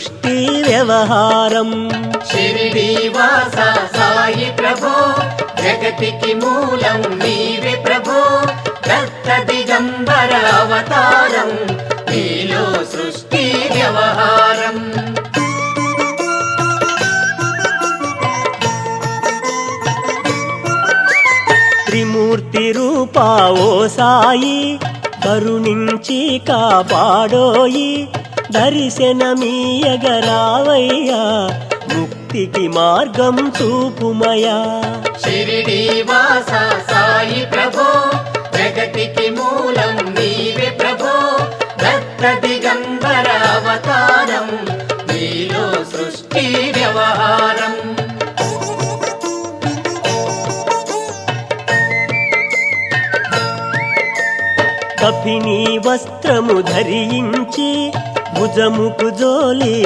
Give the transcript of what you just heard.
సృష్టి వ్యవహారం షిరిడి వాస సాయి ప్రభో జగతికి మూలం నీవే ప్రభో దత్త దిగంబర అవతారం నీలో సృష్టి వ్యవహారం త్రిమూర్తి రూపా ఓ సాయి కరుణించి కాపాడోయి దర్శనమీయగరావయ్యా ముక్తికి మార్గం చూపుమయా షిరిడి వాస సాయి ప్రభో జగతికి మూలం నీవే ప్రభో దత్త దిగంబర అవతారం నీలో సృష్టి వ్యవహారం కఫినీ వస్త్రము ధరించి భుజముకు జోలి